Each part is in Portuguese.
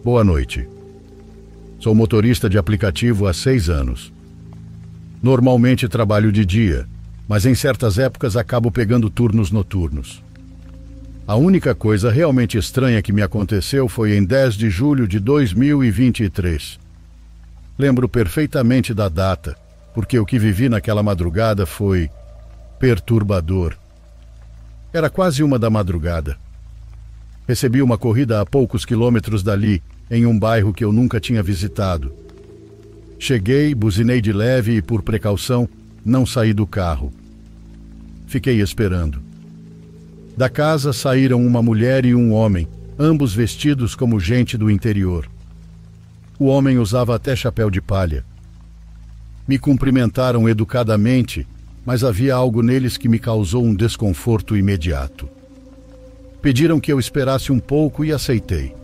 Boa noite. Sou motorista de aplicativo há 6 anos. Normalmente trabalho de dia, mas em certas épocas acabo pegando turnos noturnos. A única coisa realmente estranha que me aconteceu foi em 10 de julho de 2023. Lembro perfeitamente da data, porque o que vivi naquela madrugada foi perturbador. Era quase 1 da madrugada. Recebi uma corrida a poucos quilômetros dali, em um bairro que eu nunca tinha visitado. Cheguei, buzinei de leve e, por precaução, não saí do carro. Fiquei esperando. Da casa saíram uma mulher e um homem, ambos vestidos como gente do interior. O homem usava até chapéu de palha. Me cumprimentaram educadamente, mas havia algo neles que me causou um desconforto imediato. Pediram que eu esperasse um pouco e aceitei.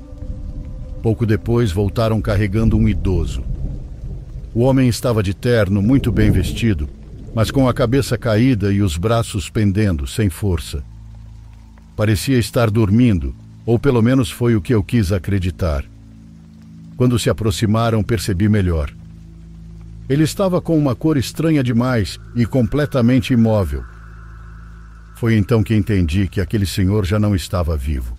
Pouco depois voltaram carregando um idoso. O homem estava de terno, muito bem vestido, mas com a cabeça caída e os braços pendendo, sem força. Parecia estar dormindo, ou pelo menos foi o que eu quis acreditar. Quando se aproximaram, percebi melhor. Ele estava com uma cor estranha demais e completamente imóvel. Foi então que entendi que aquele senhor já não estava vivo.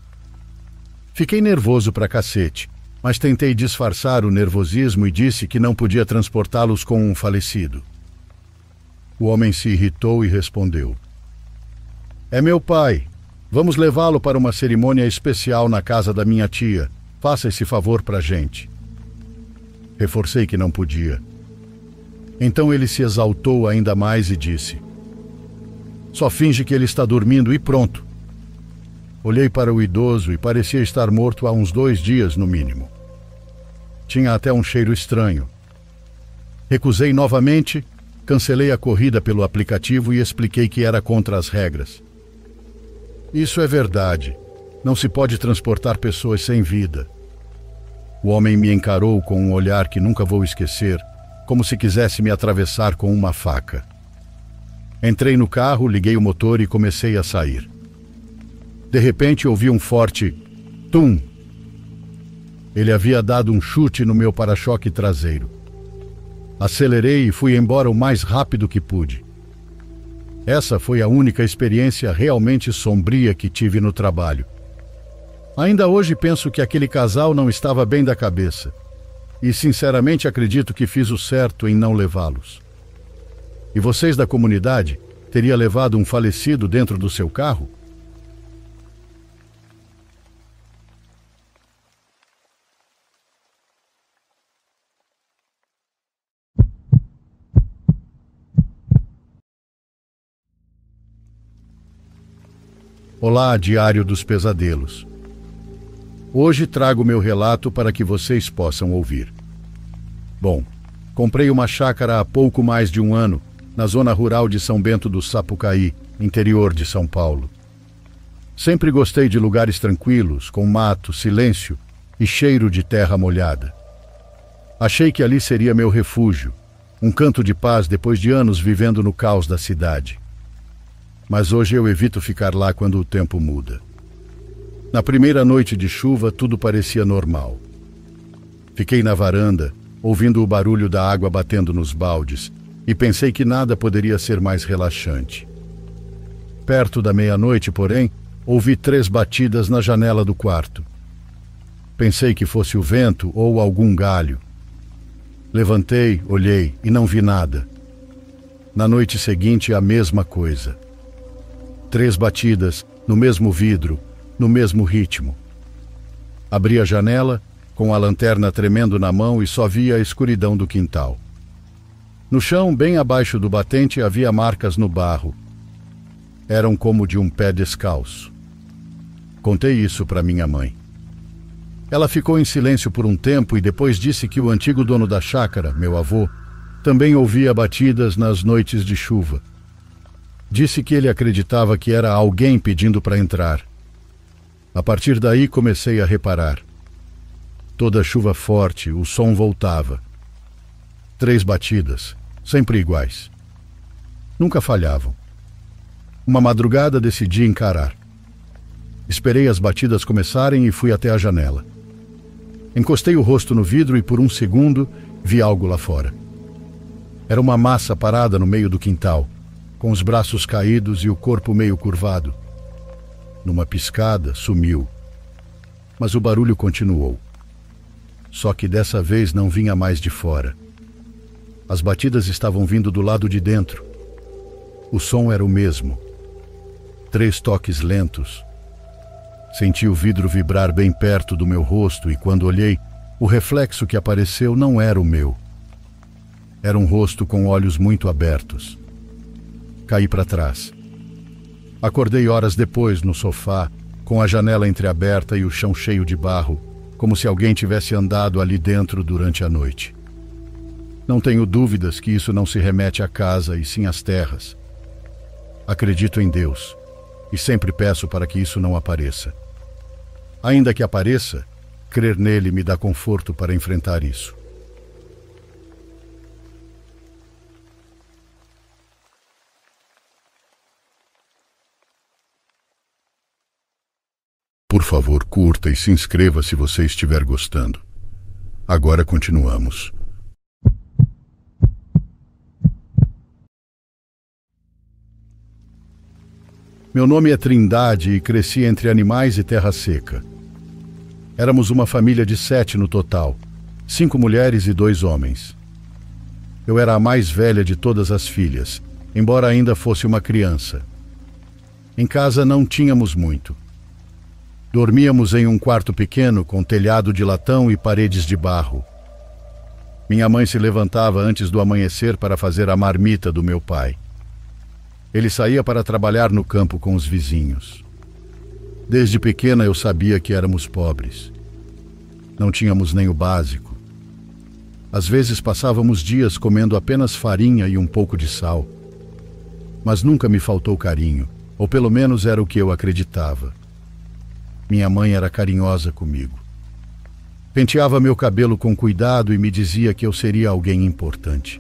Fiquei nervoso pra cacete, mas tentei disfarçar o nervosismo e disse que não podia transportá-los com um falecido. O homem se irritou e respondeu: "É meu pai. Vamos levá-lo para uma cerimônia especial na casa da minha tia. Faça esse favor pra gente." Reforcei que não podia. Então ele se exaltou ainda mais e disse: "Só finge que ele está dormindo e pronto." Olhei para o idoso e parecia estar morto há uns 2 dias no mínimo. Tinha até um cheiro estranho. Recusei novamente, cancelei a corrida pelo aplicativo e expliquei que era contra as regras. "Isso é verdade. Não se pode transportar pessoas sem vida." O homem me encarou com um olhar que nunca vou esquecer, como se quisesse me atravessar com uma faca. Entrei no carro, liguei o motor e comecei a sair. De repente ouvi um forte tum. Ele havia dado um chute no meu para-choque traseiro. Acelerei e fui embora o mais rápido que pude. Essa foi a única experiência realmente sombria que tive no trabalho. Ainda hoje penso que aquele casal não estava bem da cabeça. E sinceramente acredito que fiz o certo em não levá-los. E vocês da comunidade, teria levado um falecido dentro do seu carro? Olá, Diário dos Pesadelos. Hoje trago meu relato para que vocês possam ouvir. Bom, comprei uma chácara há pouco mais de 1 ano, na zona rural de São Bento do Sapucaí, interior de São Paulo. Sempre gostei de lugares tranquilos, com mato, silêncio e cheiro de terra molhada. Achei que ali seria meu refúgio, um canto de paz depois de anos vivendo no caos da cidade. Mas hoje eu evito ficar lá quando o tempo muda. Na primeira noite de chuva, tudo parecia normal. Fiquei na varanda, ouvindo o barulho da água batendo nos baldes, e pensei que nada poderia ser mais relaxante. Perto da meia-noite, porém, ouvi 3 batidas na janela do quarto. Pensei que fosse o vento ou algum galho. Levantei, olhei e não vi nada. Na noite seguinte, a mesma coisa. 3 batidas, no mesmo vidro, no mesmo ritmo. Abri a janela, com a lanterna tremendo na mão, e só via a escuridão do quintal. No chão, bem abaixo do batente, havia marcas no barro. Eram como de um pé descalço. Contei isso para minha mãe. Ela ficou em silêncio por um tempo e depois disse que o antigo dono da chácara, meu avô, também ouvia batidas nas noites de chuva. Disse que ele acreditava que era alguém pedindo para entrar. A partir daí comecei a reparar. Toda chuva forte, o som voltava. 3 batidas, sempre iguais. Nunca falhavam. Uma madrugada decidi encarar. Esperei as batidas começarem e fui até a janela. Encostei o rosto no vidro e por um segundo vi algo lá fora. Era uma massa parada no meio do quintal, com os braços caídos e o corpo meio curvado. Numa piscada, sumiu. Mas o barulho continuou. Só que dessa vez não vinha mais de fora. As batidas estavam vindo do lado de dentro. O som era o mesmo. 3 toques lentos. Senti o vidro vibrar bem perto do meu rosto e quando olhei, o reflexo que apareceu não era o meu. Era um rosto com olhos muito abertos. Caí para trás. Acordei horas depois no sofá, com a janela entreaberta e o chão cheio de barro, como se alguém tivesse andado ali dentro durante a noite. Não tenho dúvidas que isso não se remete à casa e sim às terras. Acredito em Deus e sempre peço para que isso não apareça. Ainda que apareça, crer nele me dá conforto para enfrentar isso. Por favor, curta e se inscreva se você estiver gostando. Agora continuamos. Meu nome é Trindade e cresci entre animais e terra seca. Éramos uma família de 7 no total, 5 mulheres e 2 homens. Eu era a mais velha de todas as filhas, embora ainda fosse uma criança. Em casa não tínhamos muito. Dormíamos em um quarto pequeno com telhado de latão e paredes de barro. Minha mãe se levantava antes do amanhecer para fazer a marmita do meu pai. Ele saía para trabalhar no campo com os vizinhos. Desde pequena eu sabia que éramos pobres. Não tínhamos nem o básico. Às vezes passávamos dias comendo apenas farinha e um pouco de sal. Mas nunca me faltou carinho, ou pelo menos era o que eu acreditava. Minha mãe era carinhosa comigo. Penteava meu cabelo com cuidado e me dizia que eu seria alguém importante.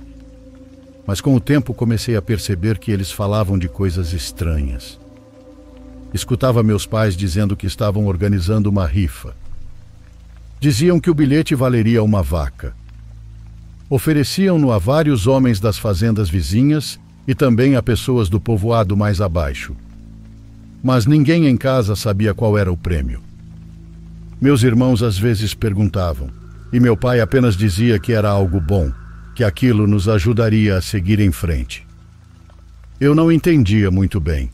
Mas com o tempo comecei a perceber que eles falavam de coisas estranhas. Escutava meus pais dizendo que estavam organizando uma rifa. Diziam que o bilhete valeria uma vaca. Ofereciam-no a vários homens das fazendas vizinhas e também a pessoas do povoado mais abaixo. Mas ninguém em casa sabia qual era o prêmio. Meus irmãos às vezes perguntavam, e meu pai apenas dizia que era algo bom, que aquilo nos ajudaria a seguir em frente. Eu não entendia muito bem.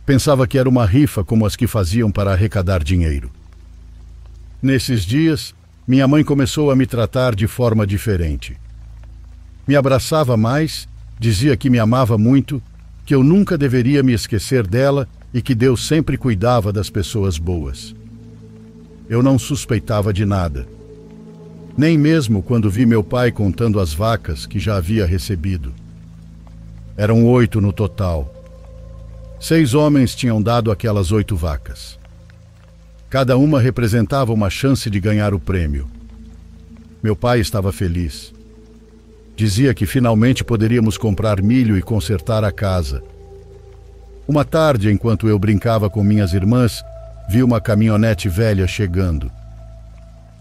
Pensava que era uma rifa como as que faziam para arrecadar dinheiro. Nesses dias, minha mãe começou a me tratar de forma diferente. Me abraçava mais, dizia que me amava muito, que eu nunca deveria me esquecer dela e que Deus sempre cuidava das pessoas boas. Eu não suspeitava de nada. Nem mesmo quando vi meu pai contando as vacas que já havia recebido. Eram 8 no total. 6 homens tinham dado aquelas 8 vacas. Cada uma representava uma chance de ganhar o prêmio. Meu pai estava feliz. Dizia que finalmente poderíamos comprar milho e consertar a casa. Uma tarde, enquanto eu brincava com minhas irmãs, vi uma caminhonete velha chegando.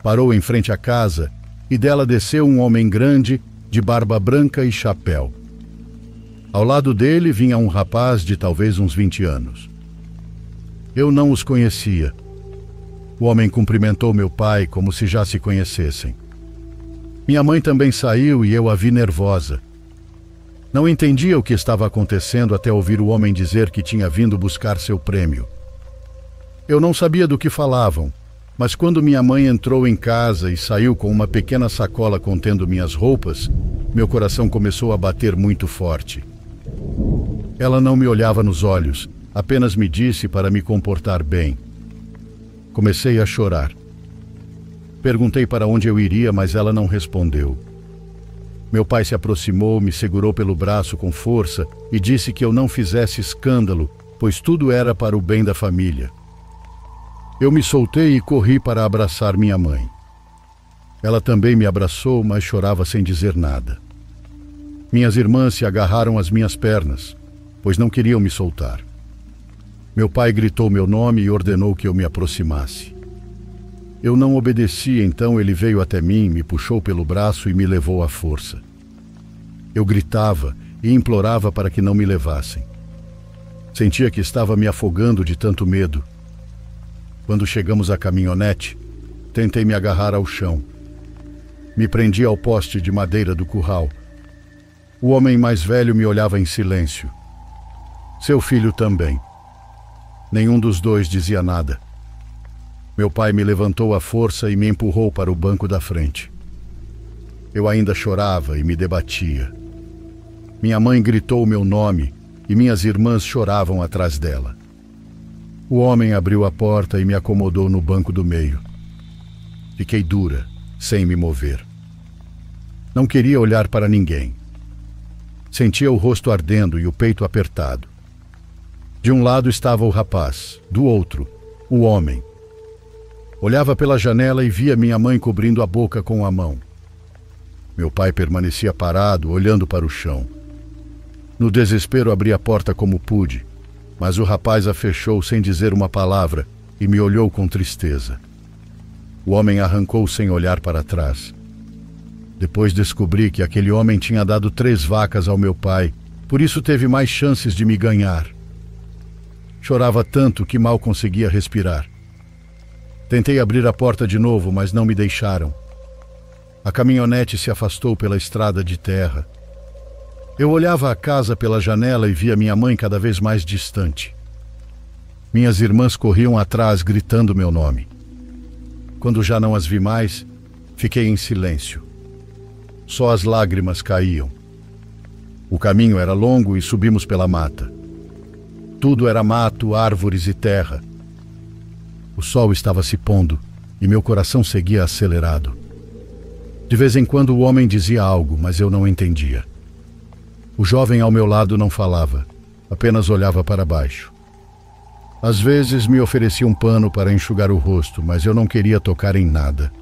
Parou em frente à casa e dela desceu um homem grande, de barba branca e chapéu. Ao lado dele vinha um rapaz de talvez uns 20 anos. Eu não os conhecia. O homem cumprimentou meu pai como se já se conhecessem. Minha mãe também saiu e eu a vi nervosa. Não entendia o que estava acontecendo até ouvir o homem dizer que tinha vindo buscar seu prêmio. Eu não sabia do que falavam, mas quando minha mãe entrou em casa e saiu com uma pequena sacola contendo minhas roupas, meu coração começou a bater muito forte. Ela não me olhava nos olhos, apenas me disse para me comportar bem. Comecei a chorar. Perguntei para onde eu iria, mas ela não respondeu. Meu pai se aproximou, me segurou pelo braço com força e disse que eu não fizesse escândalo, pois tudo era para o bem da família. Eu me soltei e corri para abraçar minha mãe. Ela também me abraçou, mas chorava sem dizer nada. Minhas irmãs se agarraram às minhas pernas, pois não queriam me soltar. Meu pai gritou meu nome e ordenou que eu me aproximasse. Eu não obedeci, então ele veio até mim, me puxou pelo braço e me levou à força. Eu gritava e implorava para que não me levassem. Sentia que estava me afogando de tanto medo. Quando chegamos à caminhonete, tentei me agarrar ao chão. Me prendi ao poste de madeira do curral. O homem mais velho me olhava em silêncio. Seu filho também. Nenhum dos dois dizia nada. Meu pai me levantou à força e me empurrou para o banco da frente. Eu ainda chorava e me debatia. Minha mãe gritou meu nome e minhas irmãs choravam atrás dela. O homem abriu a porta e me acomodou no banco do meio. Fiquei dura, sem me mover. Não queria olhar para ninguém. Sentia o rosto ardendo e o peito apertado. De um lado estava o rapaz, do outro, o homem. Olhava pela janela e via minha mãe cobrindo a boca com a mão. Meu pai permanecia parado, olhando para o chão. No desespero abri a porta como pude, mas o rapaz a fechou sem dizer uma palavra e me olhou com tristeza. O homem arrancou sem olhar para trás. Depois descobri que aquele homem tinha dado 3 vacas ao meu pai, por isso teve mais chances de me ganhar. Chorava tanto que mal conseguia respirar. Tentei abrir a porta de novo, mas não me deixaram. A caminhonete se afastou pela estrada de terra. Eu olhava a casa pela janela e via minha mãe cada vez mais distante. Minhas irmãs corriam atrás, gritando meu nome. Quando já não as vi mais, fiquei em silêncio. Só as lágrimas caíam. O caminho era longo e subimos pela mata. Tudo era mato, árvores e terra. O sol estava se pondo e meu coração seguia acelerado. De vez em quando o homem dizia algo, mas eu não entendia. O jovem ao meu lado não falava, apenas olhava para baixo. Às vezes me oferecia um pano para enxugar o rosto, mas eu não queria tocar em nada.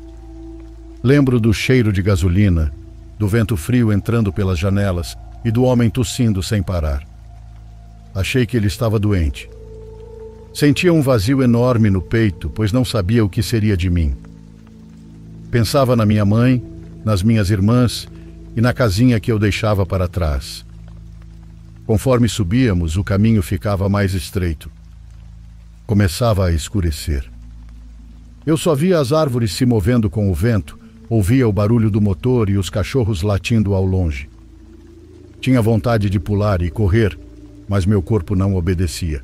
Lembro do cheiro de gasolina, do vento frio entrando pelas janelas e do homem tossindo sem parar. Achei que ele estava doente. Sentia um vazio enorme no peito, pois não sabia o que seria de mim. Pensava na minha mãe, nas minhas irmãs e na casinha que eu deixava para trás. Conforme subíamos, o caminho ficava mais estreito. Começava a escurecer. Eu só via as árvores se movendo com o vento, ouvia o barulho do motor e os cachorros latindo ao longe. Tinha vontade de pular e correr, mas meu corpo não obedecia.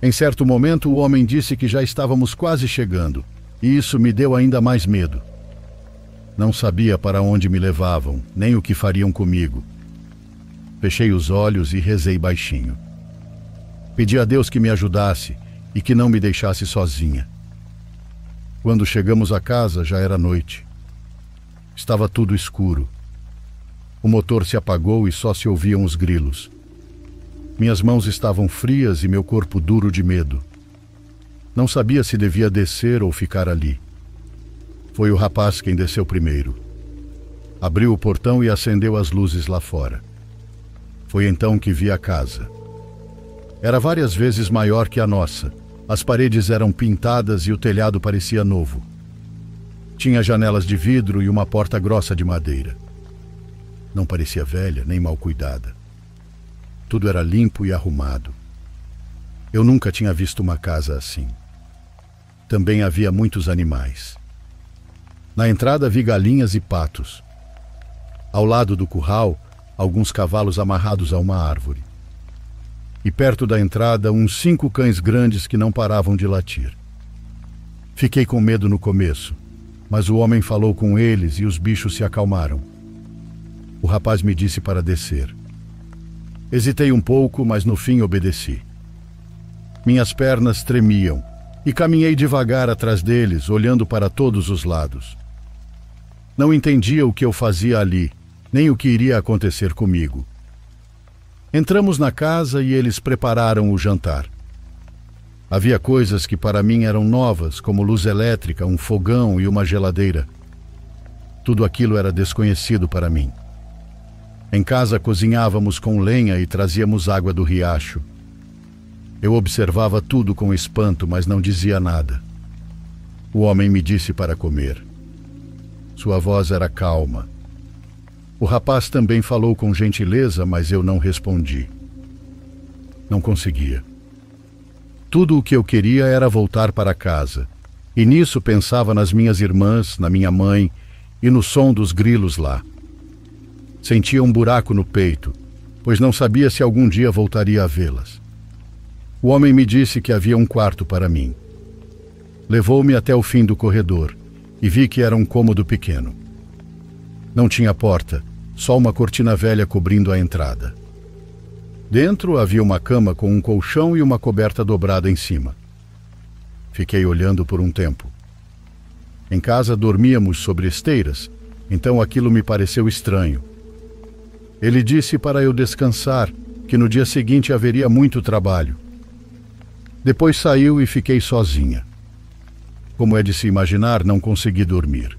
Em certo momento, o homem disse que já estávamos quase chegando, e isso me deu ainda mais medo. Não sabia para onde me levavam, nem o que fariam comigo. Fechei os olhos e rezei baixinho. Pedi a Deus que me ajudasse e que não me deixasse sozinha. Quando chegamos à casa, já era noite. Estava tudo escuro. O motor se apagou e só se ouviam os grilos. Minhas mãos estavam frias e meu corpo duro de medo. Não sabia se devia descer ou ficar ali. Foi o rapaz quem desceu primeiro. Abriu o portão e acendeu as luzes lá fora. Foi então que vi a casa. Era várias vezes maior que a nossa. As paredes eram pintadas e o telhado parecia novo. Tinha janelas de vidro e uma porta grossa de madeira. Não parecia velha nem mal cuidada. Tudo era limpo e arrumado. Eu nunca tinha visto uma casa assim. Também havia muitos animais. Na entrada vi galinhas e patos. Ao lado do curral, alguns cavalos amarrados a uma árvore. E perto da entrada, uns 5 cães grandes que não paravam de latir. Fiquei com medo no começo, mas o homem falou com eles e os bichos se acalmaram. O rapaz me disse para descer. Hesitei um pouco, mas no fim obedeci. Minhas pernas tremiam e caminhei devagar atrás deles, olhando para todos os lados. Não entendia o que eu fazia ali, nem o que iria acontecer comigo. Entramos na casa e eles prepararam o jantar. Havia coisas que para mim eram novas, como luz elétrica, um fogão e uma geladeira. Tudo aquilo era desconhecido para mim. Em casa cozinhávamos com lenha e trazíamos água do riacho. Eu observava tudo com espanto, mas não dizia nada. O homem me disse para comer. Sua voz era calma. O rapaz também falou com gentileza, mas eu não respondi. Não conseguia. Tudo o que eu queria era voltar para casa, e nisso pensava nas minhas irmãs, na minha mãe e no som dos grilos lá. Sentia um buraco no peito, pois não sabia se algum dia voltaria a vê-las. O homem me disse que havia um quarto para mim. Levou-me até o fim do corredor e vi que era um cômodo pequeno. Não tinha porta, só uma cortina velha cobrindo a entrada. Dentro havia uma cama com um colchão e uma coberta dobrada em cima. Fiquei olhando por um tempo. Em casa dormíamos sobre esteiras, então aquilo me pareceu estranho. Ele disse para eu descansar, que no dia seguinte haveria muito trabalho. Depois saiu e fiquei sozinha. Como é de se imaginar, não consegui dormir.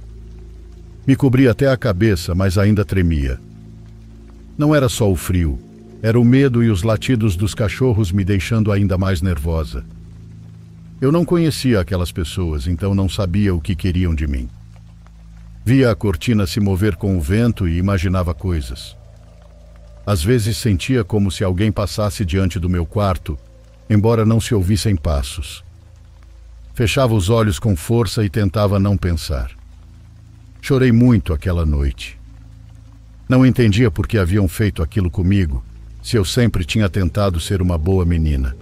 Me cobri até a cabeça, mas ainda tremia. Não era só o frio, era o medo e os latidos dos cachorros me deixando ainda mais nervosa. Eu não conhecia aquelas pessoas, então não sabia o que queriam de mim. Via a cortina se mover com o vento e imaginava coisas. Às vezes sentia como se alguém passasse diante do meu quarto, embora não se ouvissem passos. Fechava os olhos com força e tentava não pensar. Chorei muito aquela noite. Não entendia por que haviam feito aquilo comigo, se eu sempre tinha tentado ser uma boa menina.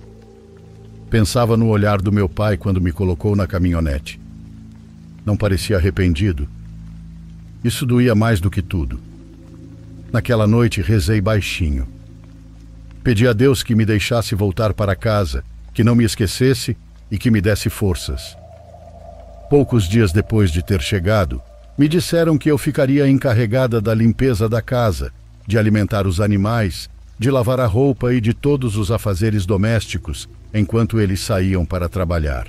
Pensava no olhar do meu pai quando me colocou na caminhonete. Não parecia arrependido. Isso doía mais do que tudo. Naquela noite rezei baixinho. Pedi a Deus que me deixasse voltar para casa, que não me esquecesse e que me desse forças. Poucos dias depois de ter chegado, me disseram que eu ficaria encarregada da limpeza da casa, de alimentar os animais, de lavar a roupa e de todos os afazeres domésticos, enquanto eles saíam para trabalhar.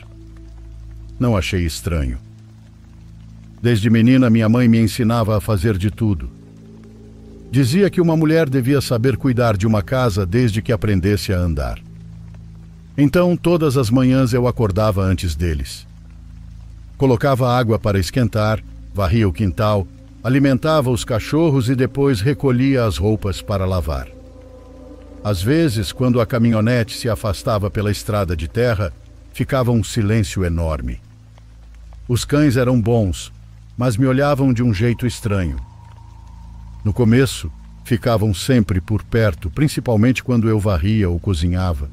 Não achei estranho. Desde menina, minha mãe me ensinava a fazer de tudo. Dizia que uma mulher devia saber cuidar de uma casa desde que aprendesse a andar. Então, todas as manhãs eu acordava antes deles. Colocava água para esquentar, varria o quintal, alimentava os cachorros e depois recolhia as roupas para lavar. Às vezes, quando a caminhonete se afastava pela estrada de terra, ficava um silêncio enorme. Os cães eram bons, mas me olhavam de um jeito estranho. No começo, ficavam sempre por perto, principalmente quando eu varria ou cozinhava.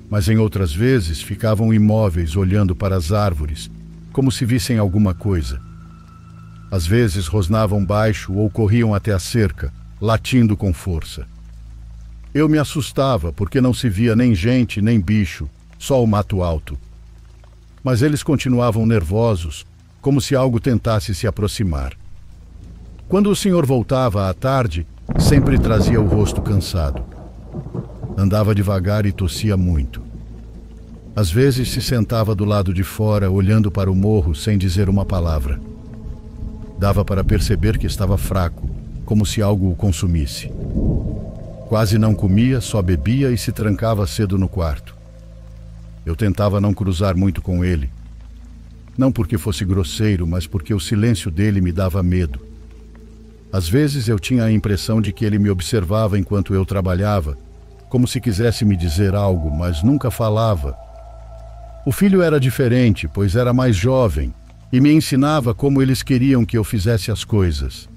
Mas em outras vezes ficavam imóveis olhando para as árvores, como se vissem alguma coisa. Às vezes rosnavam baixo ou corriam até a cerca, latindo com força. Eu me assustava porque não se via nem gente nem bicho, só o mato alto. Mas eles continuavam nervosos, como se algo tentasse se aproximar. Quando o senhor voltava à tarde, sempre trazia o rosto cansado. Andava devagar e tossia muito. Às vezes se sentava do lado de fora, olhando para o morro sem dizer uma palavra. Dava para perceber que estava fraco, como se algo o consumisse. Quase não comia, só bebia e se trancava cedo no quarto. Eu tentava não cruzar muito com ele. Não porque fosse grosseiro, mas porque o silêncio dele me dava medo. Às vezes eu tinha a impressão de que ele me observava enquanto eu trabalhava, como se quisesse me dizer algo, mas nunca falava. O filho era diferente, pois era mais jovem, e me ensinava como eles queriam que eu fizesse as coisas.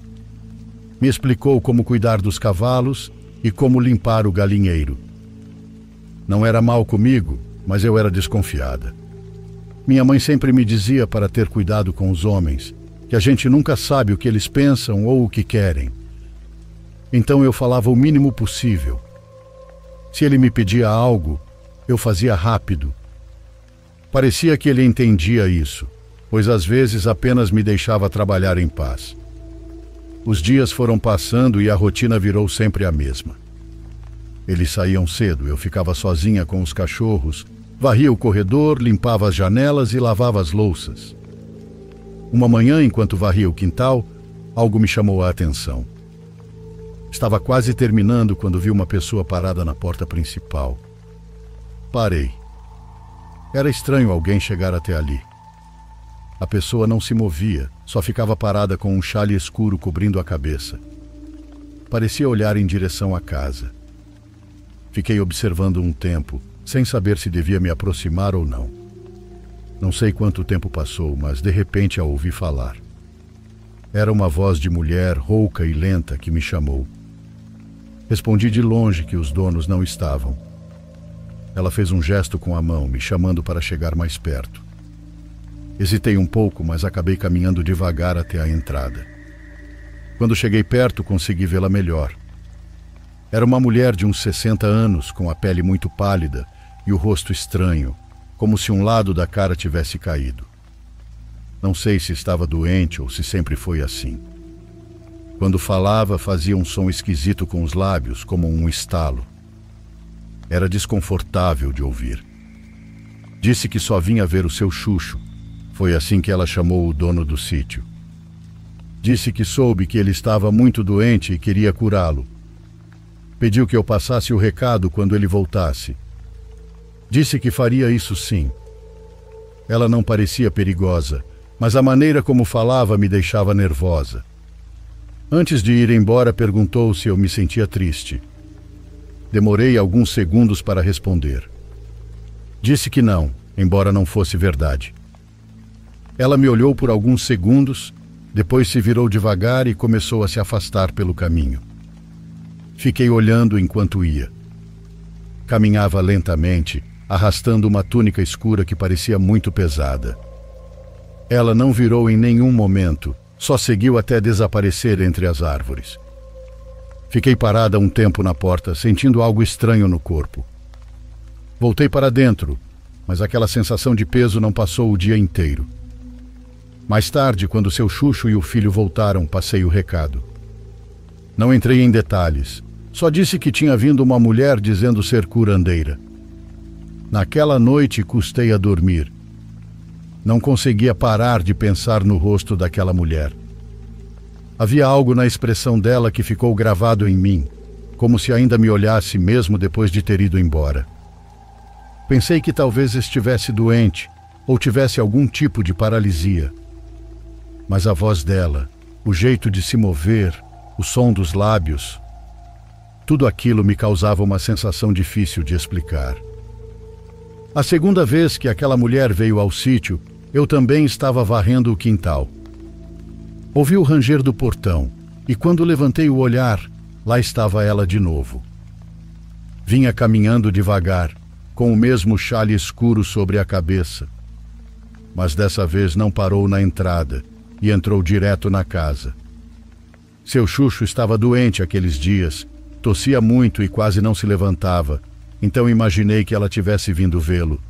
Me explicou como cuidar dos cavalos e como limpar o galinheiro. Não era mal comigo, mas eu era desconfiada. Minha mãe sempre me dizia para ter cuidado com os homens, que a gente nunca sabe o que eles pensam ou o que querem. Então eu falava o mínimo possível. Se ele me pedia algo, eu fazia rápido. Parecia que ele entendia isso, pois às vezes apenas me deixava trabalhar em paz. Os dias foram passando e a rotina virou sempre a mesma. Eles saíam cedo, eu ficava sozinha com os cachorros, varria o corredor, limpava as janelas e lavava as louças. Uma manhã, enquanto varria o quintal, algo me chamou a atenção. Estava quase terminando quando vi uma pessoa parada na porta principal. Parei. Era estranho alguém chegar até ali. A pessoa não se movia, só ficava parada com um xale escuro cobrindo a cabeça. Parecia olhar em direção à casa. Fiquei observando um tempo, sem saber se devia me aproximar ou não. Não sei quanto tempo passou, mas de repente a ouvi falar. Era uma voz de mulher rouca e lenta que me chamou. Respondi de longe que os donos não estavam. Ela fez um gesto com a mão, me chamando para chegar mais perto. Hesitei um pouco, mas acabei caminhando devagar até a entrada. Quando cheguei perto, consegui vê-la melhor. Era uma mulher de uns 60 anos, com a pele muito pálida e o rosto estranho, como se um lado da cara tivesse caído. Não sei se estava doente ou se sempre foi assim. Quando falava, fazia um som esquisito com os lábios, como um estalo. Era desconfortável de ouvir. Disse que só vinha ver o seu Xuxo. Foi assim que ela chamou o dono do sítio. Disse que soube que ele estava muito doente e queria curá-lo. Pediu que eu passasse o recado quando ele voltasse. Disse que faria isso sim. Ela não parecia perigosa, mas a maneira como falava me deixava nervosa. Antes de ir embora, perguntou se eu me sentia triste. Demorei alguns segundos para responder. Disse que não, embora não fosse verdade. Ela me olhou por alguns segundos, depois se virou devagar e começou a se afastar pelo caminho. Fiquei olhando enquanto ia. Caminhava lentamente, arrastando uma túnica escura que parecia muito pesada. Ela não virou em nenhum momento, só seguiu até desaparecer entre as árvores. Fiquei parada um tempo na porta, sentindo algo estranho no corpo. Voltei para dentro, mas aquela sensação de peso não passou o dia inteiro. Mais tarde, quando seu Xuxo e o filho voltaram, passei o recado. Não entrei em detalhes, só disse que tinha vindo uma mulher dizendo ser curandeira. Naquela noite custei a dormir. Não conseguia parar de pensar no rosto daquela mulher. Havia algo na expressão dela que ficou gravado em mim, como se ainda me olhasse mesmo depois de ter ido embora. Pensei que talvez estivesse doente ou tivesse algum tipo de paralisia. Mas a voz dela, o jeito de se mover, o som dos lábios, tudo aquilo me causava uma sensação difícil de explicar. A segunda vez que aquela mulher veio ao sítio, eu também estava varrendo o quintal. Ouvi o ranger do portão e quando levantei o olhar, lá estava ela de novo. Vinha caminhando devagar, com o mesmo xale escuro sobre a cabeça. Mas dessa vez não parou na entrada e entrou direto na casa. Seu Xuxo estava doente aqueles dias, tossia muito e quase não se levantava, então imaginei que ela tivesse vindo vê-lo.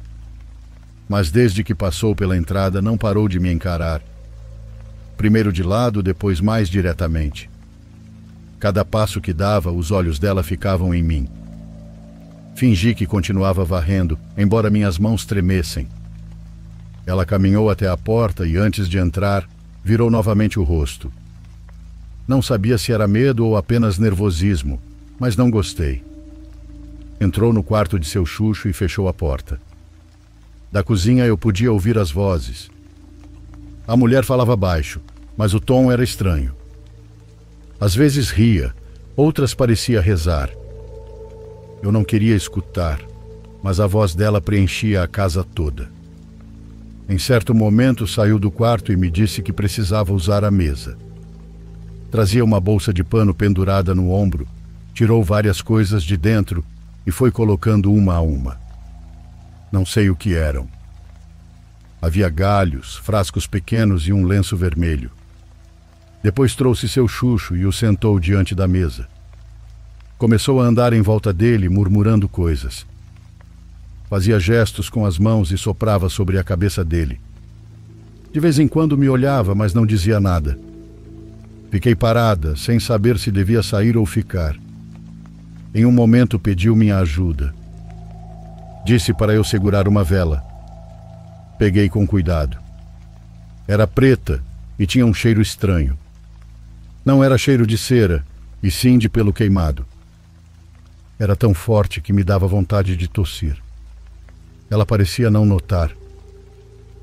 Mas desde que passou pela entrada não parou de me encarar. Primeiro de lado, depois mais diretamente. Cada passo que dava, os olhos dela ficavam em mim. Fingi que continuava varrendo, embora minhas mãos tremessem. Ela caminhou até a porta e, antes de entrar, virou novamente o rosto. Não sabia se era medo ou apenas nervosismo, mas não gostei. Entrou no quarto de seu Xuxo e fechou a porta. Da cozinha eu podia ouvir as vozes. A mulher falava baixo, mas o tom era estranho. Às vezes ria, outras parecia rezar. Eu não queria escutar, mas a voz dela preenchia a casa toda. Em certo momento saiu do quarto e me disse que precisava usar a mesa. Trazia uma bolsa de pano pendurada no ombro, tirou várias coisas de dentro e foi colocando uma a uma. Não sei o que eram. Havia galhos, frascos pequenos e um lenço vermelho. Depois trouxe seu Xuxo e o sentou diante da mesa. Começou a andar em volta dele, murmurando coisas. Fazia gestos com as mãos e soprava sobre a cabeça dele. De vez em quando me olhava, mas não dizia nada. Fiquei parada, sem saber se devia sair ou ficar. Em um momento pediu minha ajuda. Disse para eu segurar uma vela. Peguei com cuidado. Era preta e tinha um cheiro estranho. Não era cheiro de cera, e sim de pelo queimado. Era tão forte que me dava vontade de tossir. Ela parecia não notar.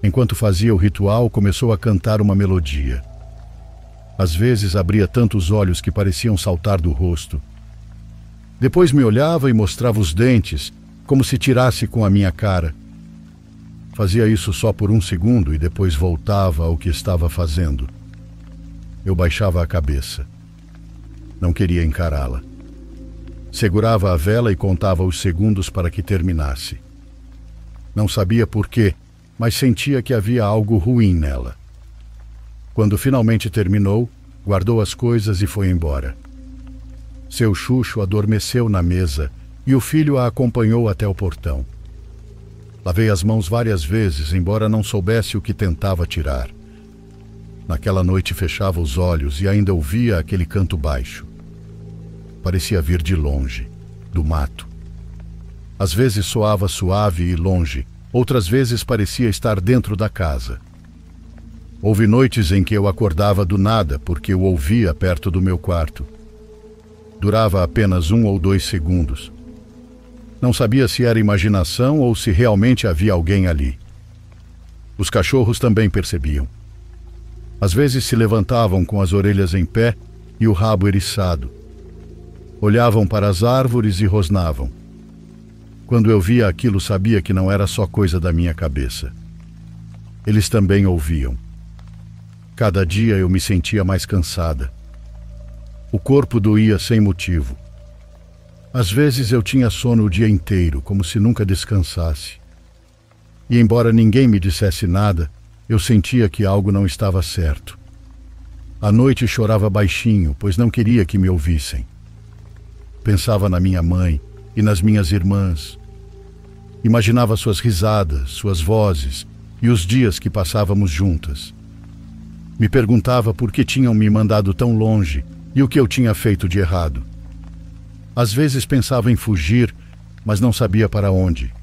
Enquanto fazia o ritual, começou a cantar uma melodia. Às vezes abria tantos olhos que pareciam saltar do rosto. Depois me olhava e mostrava os dentes, como se tirasse com a minha cara. Fazia isso só por um segundo e depois voltava ao que estava fazendo. Eu baixava a cabeça. Não queria encará-la. Segurava a vela e contava os segundos para que terminasse. Não sabia por quê, mas sentia que havia algo ruim nela. Quando finalmente terminou, guardou as coisas e foi embora. Seu Xuxo adormeceu na mesa e o filho a acompanhou até o portão. Lavei as mãos várias vezes, embora não soubesse o que tentava tirar. Naquela noite fechava os olhos e ainda ouvia aquele canto baixo. Parecia vir de longe, do mato. Às vezes soava suave e longe, outras vezes parecia estar dentro da casa. Houve noites em que eu acordava do nada porque o ouvia perto do meu quarto. Durava apenas 1 ou 2 segundos. Não sabia se era imaginação ou se realmente havia alguém ali. Os cachorros também percebiam. Às vezes se levantavam com as orelhas em pé e o rabo eriçado. Olhavam para as árvores e rosnavam. Quando eu via aquilo, sabia que não era só coisa da minha cabeça. Eles também ouviam. Cada dia eu me sentia mais cansada. O corpo doía sem motivo. Às vezes eu tinha sono o dia inteiro, como se nunca descansasse. E embora ninguém me dissesse nada, eu sentia que algo não estava certo. À noite chorava baixinho, pois não queria que me ouvissem. Pensava na minha mãe e nas minhas irmãs. Imaginava suas risadas, suas vozes e os dias que passávamos juntas. Me perguntava por que tinham me mandado tão longe e o que eu tinha feito de errado. Às vezes pensava em fugir, mas não sabia para onde.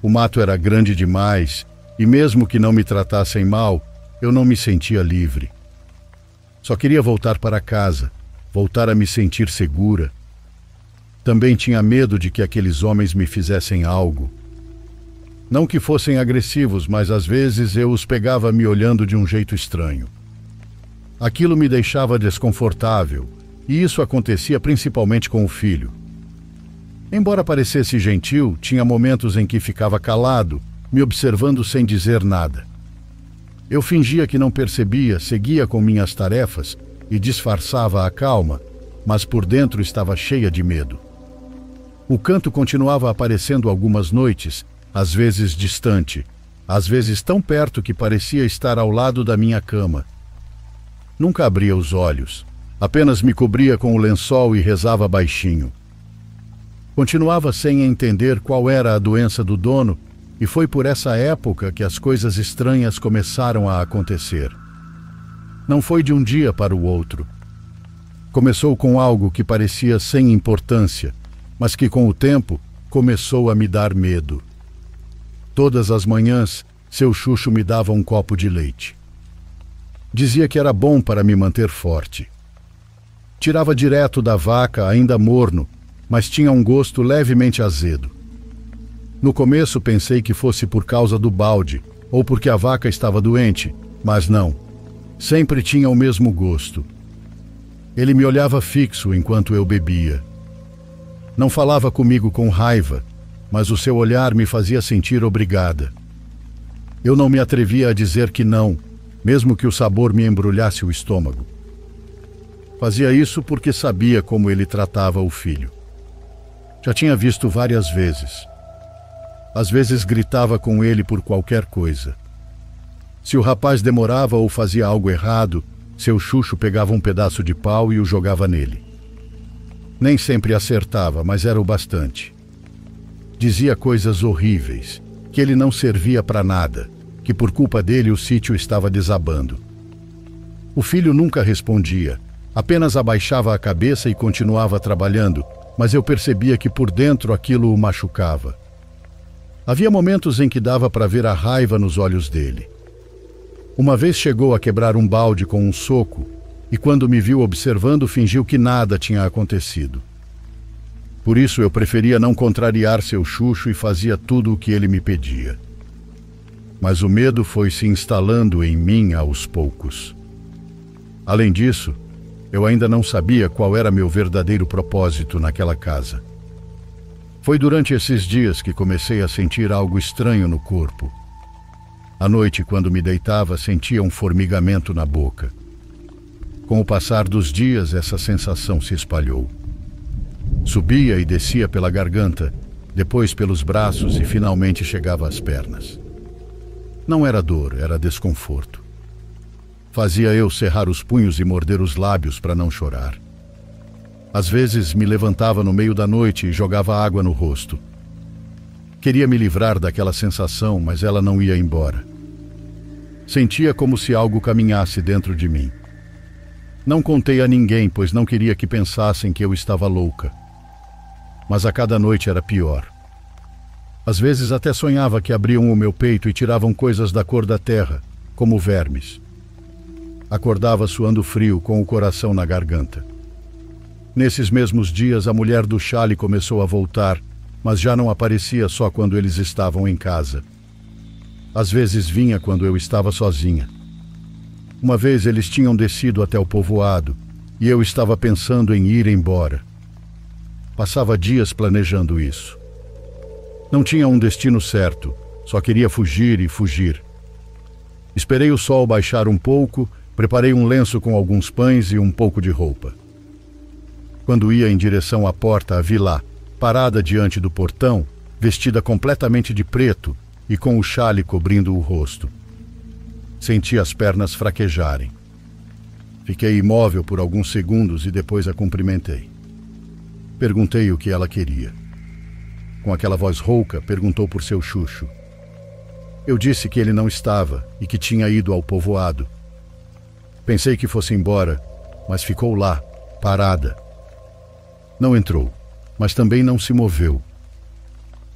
O mato era grande demais e mesmo que não me tratassem mal, eu não me sentia livre. Só queria voltar para casa, voltar a me sentir segura. Também tinha medo de que aqueles homens me fizessem algo. Não que fossem agressivos, mas às vezes eu os pegava me olhando de um jeito estranho. Aquilo me deixava desconfortável, e isso acontecia principalmente com o filho. Embora parecesse gentil, tinha momentos em que ficava calado, me observando sem dizer nada. Eu fingia que não percebia, seguia com minhas tarefas e disfarçava a calma, mas por dentro estava cheia de medo. O canto continuava aparecendo algumas noites, às vezes distante, às vezes tão perto que parecia estar ao lado da minha cama. Nunca abria os olhos, apenas me cobria com o lençol e rezava baixinho. Continuava sem entender qual era a doença do dono, e foi por essa época que as coisas estranhas começaram a acontecer. Não foi de um dia para o outro. Começou com algo que parecia sem importância, mas que com o tempo começou a me dar medo. Todas as manhãs, seu Xuxo me dava um copo de leite. Dizia que era bom para me manter forte. Tirava direto da vaca, ainda morno, mas tinha um gosto levemente azedo. No começo pensei que fosse por causa do balde, ou porque a vaca estava doente, mas não. Sempre tinha o mesmo gosto. Ele me olhava fixo enquanto eu bebia. Não falava comigo com raiva, mas o seu olhar me fazia sentir obrigada. Eu não me atrevia a dizer que não, mesmo que o sabor me embrulhasse o estômago. Fazia isso porque sabia como ele tratava o filho. Já tinha visto várias vezes. Às vezes gritava com ele por qualquer coisa. Se o rapaz demorava ou fazia algo errado, seu Xuxo pegava um pedaço de pau e o jogava nele. Nem sempre acertava, mas era o bastante. Dizia coisas horríveis, que ele não servia para nada, que por culpa dele o sítio estava desabando. O filho nunca respondia, apenas abaixava a cabeça e continuava trabalhando, mas eu percebia que por dentro aquilo o machucava. Havia momentos em que dava para ver a raiva nos olhos dele. Uma vez chegou a quebrar um balde com um soco e quando me viu observando fingiu que nada tinha acontecido. Por isso eu preferia não contrariar seu Xuxo e fazia tudo o que ele me pedia. mas o medo foi se instalando em mim aos poucos. Além disso, eu ainda não sabia qual era meu verdadeiro propósito naquela casa. Foi durante esses dias que comecei a sentir algo estranho no corpo. À noite, quando me deitava, sentia um formigamento na boca. Com o passar dos dias, essa sensação se espalhou. Subia e descia pela garganta, depois pelos braços e finalmente chegava às pernas. Não era dor, era desconforto. Fazia eu cerrar os punhos e morder os lábios para não chorar. Às vezes me levantava no meio da noite e jogava água no rosto. Queria me livrar daquela sensação, mas ela não ia embora. Sentia como se algo caminhasse dentro de mim. Não contei a ninguém, pois não queria que pensassem que eu estava louca. Mas a cada noite era pior. Às vezes até sonhava que abriam o meu peito e tiravam coisas da cor da terra, como vermes. Acordava suando frio, com o coração na garganta. Nesses mesmos dias, a mulher do chale começou a voltar, mas já não aparecia só quando eles estavam em casa. Às vezes vinha quando eu estava sozinha. Uma vez eles tinham descido até o povoado e eu estava pensando em ir embora. Passava dias planejando isso. Não tinha um destino certo, só queria fugir e fugir. Esperei o sol baixar um pouco, preparei um lenço com alguns pães e um pouco de roupa. Quando ia em direção à porta, a vi lá, parada diante do portão, vestida completamente de preto e com o chale cobrindo o rosto. Senti as pernas fraquejarem. Fiquei imóvel por alguns segundos e depois a cumprimentei. Perguntei o que ela queria. Com aquela voz rouca, perguntou por seu Xuxo. Eu disse que ele não estava e que tinha ido ao povoado. Pensei que fosse embora, mas ficou lá, parada. Não entrou, mas também não se moveu.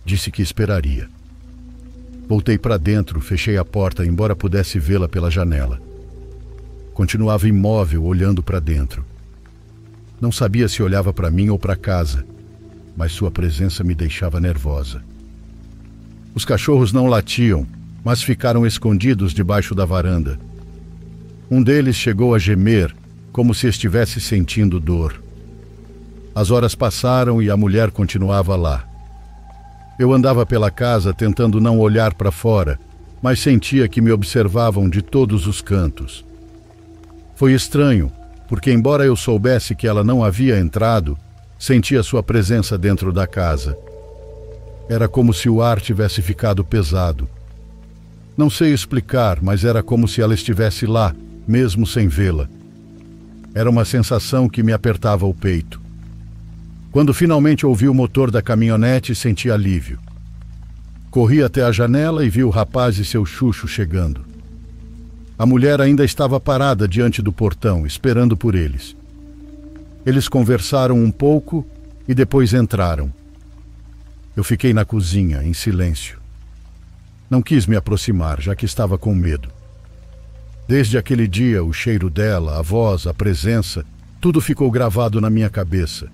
Disse que esperaria. Voltei para dentro, fechei a porta, embora pudesse vê-la pela janela. Continuava imóvel, olhando para dentro. Não sabia se olhava para mim ou para casa, mas sua presença me deixava nervosa. Os cachorros não latiam, mas ficaram escondidos debaixo da varanda. Um deles chegou a gemer, como se estivesse sentindo dor. As horas passaram e a mulher continuava lá. Eu andava pela casa tentando não olhar para fora, mas sentia que me observavam de todos os cantos. Foi estranho, porque embora eu soubesse que ela não havia entrado, sentia sua presença dentro da casa. Era como se o ar tivesse ficado pesado. Não sei explicar, mas era como se ela estivesse lá, mesmo sem vê-la. Era uma sensação que me apertava o peito. Quando finalmente ouvi o motor da caminhonete, senti alívio. Corri até a janela e vi o rapaz e seu Xuxo chegando. A mulher ainda estava parada diante do portão, esperando por eles. Eles conversaram um pouco e depois entraram. Eu fiquei na cozinha, em silêncio. Não quis me aproximar, já que estava com medo. Desde aquele dia, o cheiro dela, a voz, a presença, tudo ficou gravado na minha cabeça.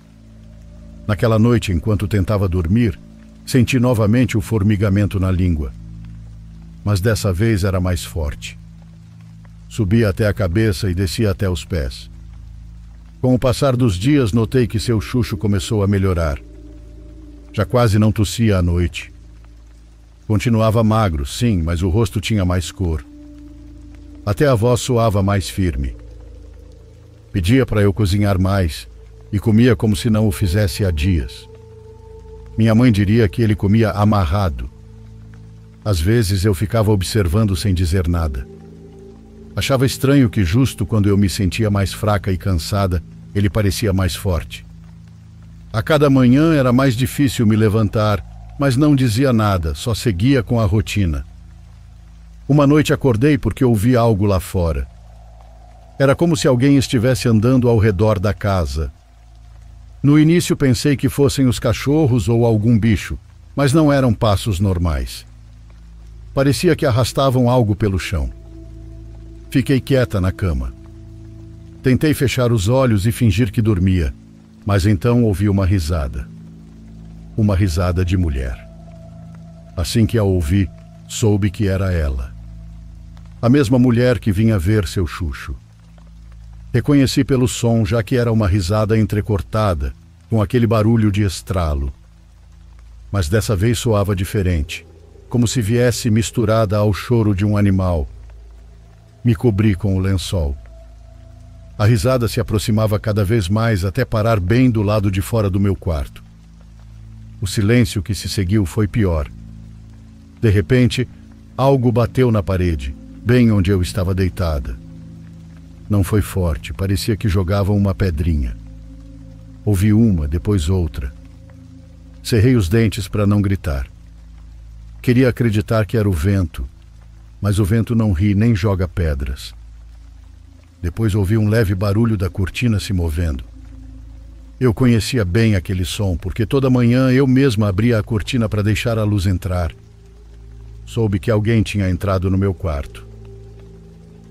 Naquela noite, enquanto tentava dormir, senti novamente o formigamento na língua. Mas dessa vez era mais forte. Subia até a cabeça e descia até os pés. Com o passar dos dias, notei que seu Xuxo começou a melhorar. Já quase não tossia à noite. Continuava magro, sim, mas o rosto tinha mais cor. Até a voz soava mais firme. Pedia para eu cozinhar mais e comia como se não o fizesse há dias. Minha mãe diria que ele comia amarrado. Às vezes eu ficava observando sem dizer nada. Achava estranho que justo quando eu me sentia mais fraca e cansada, ele parecia mais forte. A cada manhã era mais difícil me levantar, mas não dizia nada, só seguia com a rotina. Uma noite acordei porque ouvi algo lá fora. Era como se alguém estivesse andando ao redor da casa. No início pensei que fossem os cachorros ou algum bicho, mas não eram passos normais. Parecia que arrastavam algo pelo chão. Fiquei quieta na cama. Tentei fechar os olhos e fingir que dormia, mas então ouvi uma risada. Uma risada de mulher. Assim que a ouvi, Soube que era ela. A mesma mulher que vinha ver seu Xuxo. Reconheci pelo som, já que era uma risada entrecortada, com aquele barulho de estralo. Mas dessa vez soava diferente, como se viesse misturada ao choro de um animal. Me cobri com o lençol. A risada se aproximava cada vez mais até parar bem do lado de fora do meu quarto. O silêncio que se seguiu foi pior. De repente, algo bateu na parede, bem onde eu estava deitada. Não foi forte, parecia que jogavam uma pedrinha. Ouvi uma, depois outra. Cerrei os dentes para não gritar. Queria acreditar que era o vento, mas o vento não ri nem joga pedras. Depois ouvi um leve barulho da cortina se movendo. Eu conhecia bem aquele som, porque toda manhã eu mesma abria a cortina para deixar a luz entrar. Soube que alguém tinha entrado no meu quarto.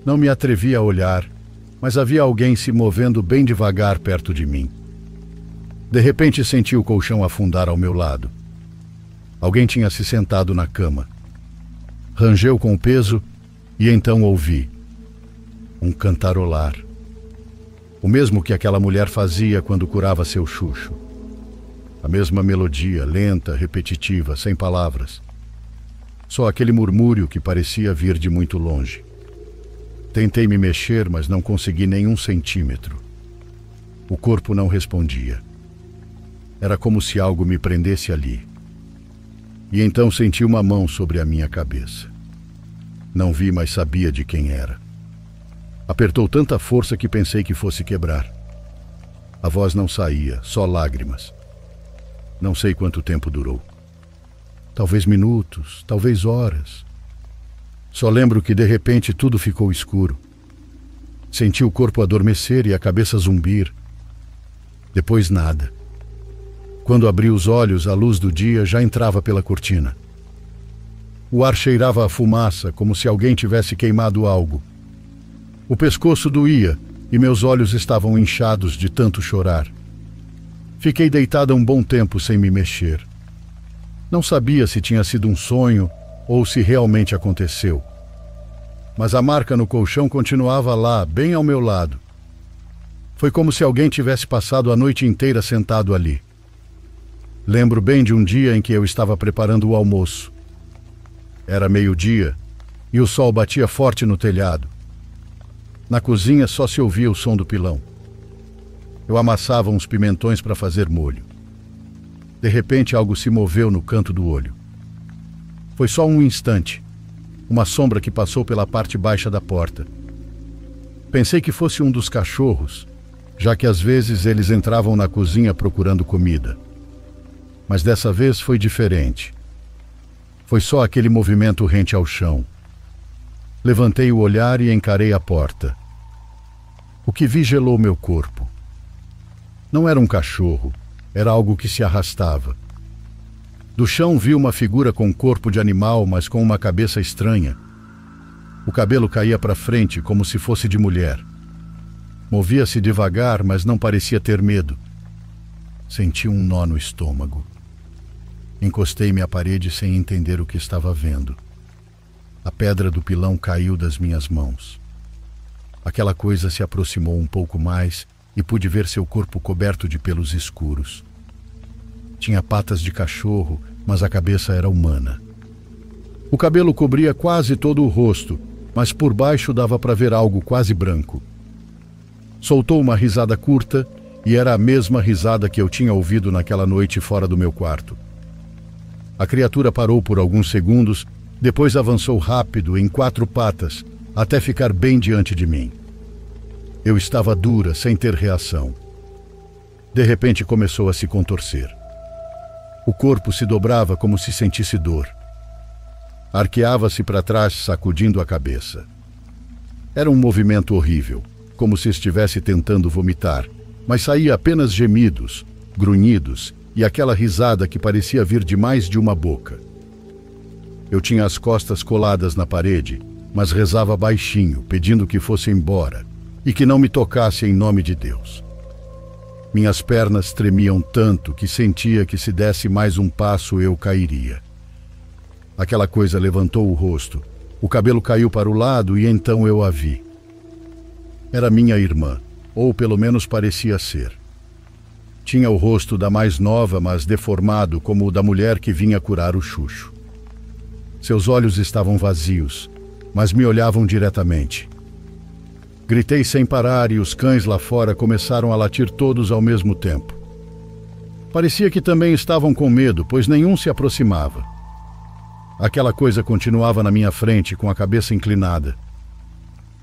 Não me atrevi a olhar, mas havia alguém se movendo bem devagar perto de mim. De repente senti o colchão afundar ao meu lado. Alguém tinha se sentado na cama. Rangeu com o peso e então ouvi um cantarolar. O mesmo que aquela mulher fazia quando curava seu Xuxo. A mesma melodia, lenta, repetitiva, sem palavras. Só aquele murmúrio que parecia vir de muito longe. Tentei me mexer, mas não consegui nem 1 centímetro. O corpo não respondia. Era como se algo me prendesse ali. E então senti uma mão sobre a minha cabeça. Não vi, mas sabia de quem era. Apertou tanta força que pensei que fosse quebrar. A voz não saía, só lágrimas. Não sei quanto tempo durou. Talvez minutos, talvez horas. Só lembro que de repente tudo ficou escuro. Senti o corpo adormecer e a cabeça zumbir. Depois nada. Quando abri os olhos, a luz do dia já entrava pela cortina. O ar cheirava a fumaça, como se alguém tivesse queimado algo. O pescoço doía e meus olhos estavam inchados de tanto chorar. Fiquei deitada um bom tempo sem me mexer. Não sabia se tinha sido um sonho ou se realmente aconteceu. Mas a marca no colchão continuava lá, bem ao meu lado. Foi como se alguém tivesse passado a noite inteira sentado ali. Lembro bem de um dia em que eu estava preparando o almoço. Era meio-dia e o sol batia forte no telhado. Na cozinha só se ouvia o som do pilão. Eu amassava uns pimentões para fazer molho. De repente algo se moveu no canto do olho. Foi só um instante, uma sombra que passou pela parte baixa da porta. Pensei que fosse um dos cachorros, já que às vezes eles entravam na cozinha procurando comida. Mas dessa vez foi diferente. Foi só aquele movimento rente ao chão. Levantei o olhar e encarei a porta. O que vi gelou meu corpo. Não era um cachorro, era algo que se arrastava. Do chão vi uma figura com corpo de animal, mas com uma cabeça estranha. O cabelo caía para frente, como se fosse de mulher. Movia-se devagar, mas não parecia ter medo. Senti um nó no estômago. Encostei-me à parede sem entender o que estava vendo. A pedra do pilão caiu das minhas mãos. Aquela coisa se aproximou um pouco mais e pude ver seu corpo coberto de pelos escuros. Tinha patas de cachorro, mas a cabeça era humana. O cabelo cobria quase todo o rosto, mas por baixo dava para ver algo quase branco. Soltou uma risada curta e era a mesma risada que eu tinha ouvido naquela noite fora do meu quarto. A criatura parou por alguns segundos, depois avançou rápido, em 4 patas, até ficar bem diante de mim. Eu estava dura, sem ter reação. De repente começou a se contorcer. O corpo se dobrava como se sentisse dor. Arqueava-se para trás, sacudindo a cabeça. Era um movimento horrível, como se estivesse tentando vomitar, mas saía apenas gemidos, grunhidos e aquela risada que parecia vir de mais de uma boca. Eu tinha as costas coladas na parede, mas rezava baixinho, pedindo que fosse embora e que não me tocasse em nome de Deus. Minhas pernas tremiam tanto que sentia que se desse mais um passo eu cairia. Aquela coisa levantou o rosto. O cabelo caiu para o lado e então eu a vi. Era minha irmã, ou pelo menos parecia ser. Tinha o rosto da mais nova, mas deformado como o da mulher que vinha curar o Xuxo. Seus olhos estavam vazios, mas me olhavam diretamente. Gritei sem parar e os cães lá fora começaram a latir todos ao mesmo tempo. Parecia que também estavam com medo, pois nenhum se aproximava. Aquela coisa continuava na minha frente, com a cabeça inclinada.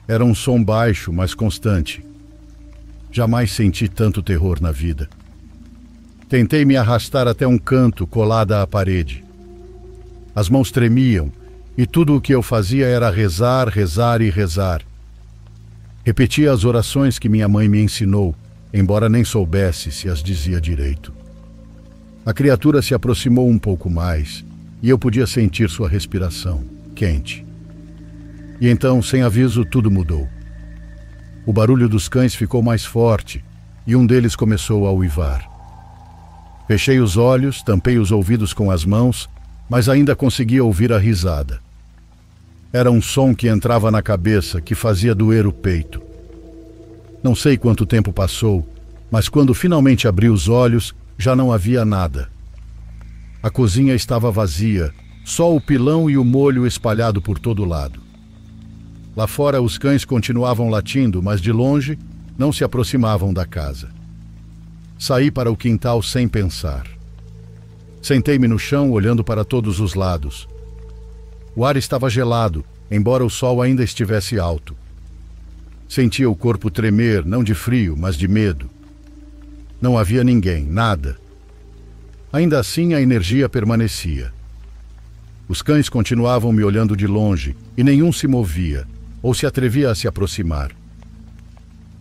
Era um som baixo, mas constante. Jamais senti tanto terror na vida. Tentei me arrastar até um canto, colada à parede. As mãos tremiam, e tudo o que eu fazia era rezar, rezar e rezar. Repetia as orações que minha mãe me ensinou, embora nem soubesse se as dizia direito. A criatura se aproximou um pouco mais, e eu podia sentir sua respiração, quente. E então, sem aviso, tudo mudou. O barulho dos cães ficou mais forte, e um deles começou a uivar. Fechei os olhos, tampei os ouvidos com as mãos, mas ainda conseguia ouvir a risada. Era um som que entrava na cabeça, que fazia doer o peito. Não sei quanto tempo passou, mas quando finalmente abri os olhos, já não havia nada. A cozinha estava vazia, só o pilão e o molho espalhado por todo lado. Lá fora os cães continuavam latindo, mas de longe não se aproximavam da casa. Saí para o quintal sem pensar. Sentei-me no chão, olhando para todos os lados. O ar estava gelado, embora o sol ainda estivesse alto. Sentia o corpo tremer, não de frio, mas de medo. Não havia ninguém, nada. Ainda assim, a energia permanecia. Os cães continuavam me olhando de longe, e nenhum se movia, ou se atrevia a se aproximar.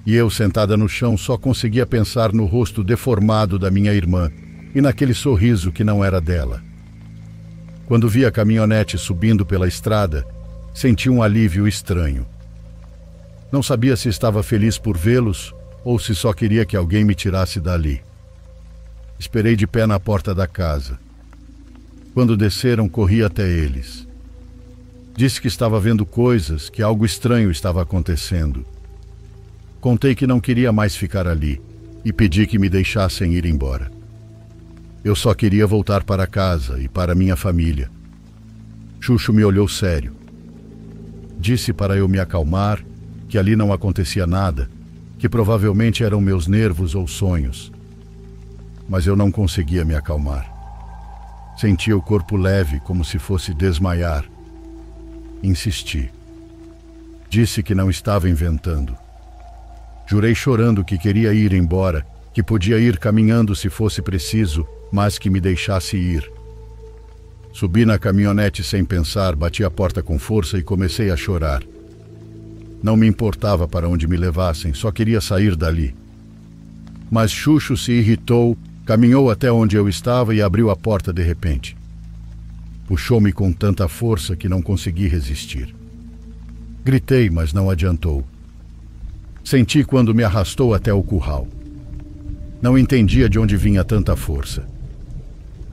E eu, sentada no chão, só conseguia pensar no rosto deformado da minha irmã e naquele sorriso que não era dela. Quando vi a caminhonete subindo pela estrada, senti um alívio estranho. Não sabia se estava feliz por vê-los ou se só queria que alguém me tirasse dali. Esperei de pé na porta da casa. Quando desceram, corri até eles. Disse que estava vendo coisas, que algo estranho estava acontecendo. Contei que não queria mais ficar ali e pedi que me deixassem ir embora. Eu só queria voltar para casa e para minha família. Xuxo me olhou sério. Disse para eu me acalmar, que ali não acontecia nada, que provavelmente eram meus nervos ou sonhos. Mas eu não conseguia me acalmar. Sentia o corpo leve, como se fosse desmaiar. Insisti. Disse que não estava inventando. Jurei chorando que queria ir embora, que podia ir caminhando se fosse preciso, mas que me deixasse ir. Subi na caminhonete sem pensar, bati a porta com força e comecei a chorar. Não me importava para onde me levassem, só queria sair dali. Mas Xuxo se irritou, caminhou até onde eu estava e abriu a porta de repente. Puxou-me com tanta força que não consegui resistir. Gritei, mas não adiantou. Senti quando me arrastou até o curral. Não entendia de onde vinha tanta força.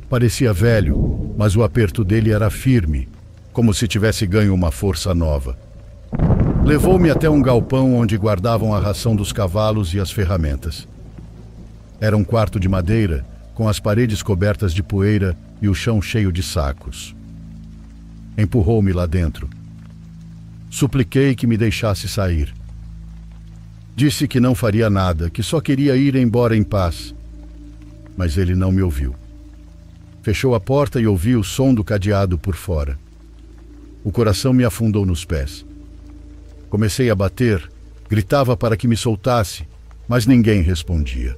Parecia velho, mas o aperto dele era firme, como se tivesse ganho uma força nova. Levou-me até um galpão onde guardavam a ração dos cavalos e as ferramentas. Era um quarto de madeira, com as paredes cobertas de poeira e o chão cheio de sacos. Empurrou-me lá dentro. Supliquei que me deixasse sair. Disse que não faria nada, que só queria ir embora em paz. Mas ele não me ouviu. Fechou a porta e ouvi o som do cadeado por fora. O coração me afundou nos pés. Comecei a bater, gritava para que me soltasse, mas ninguém respondia.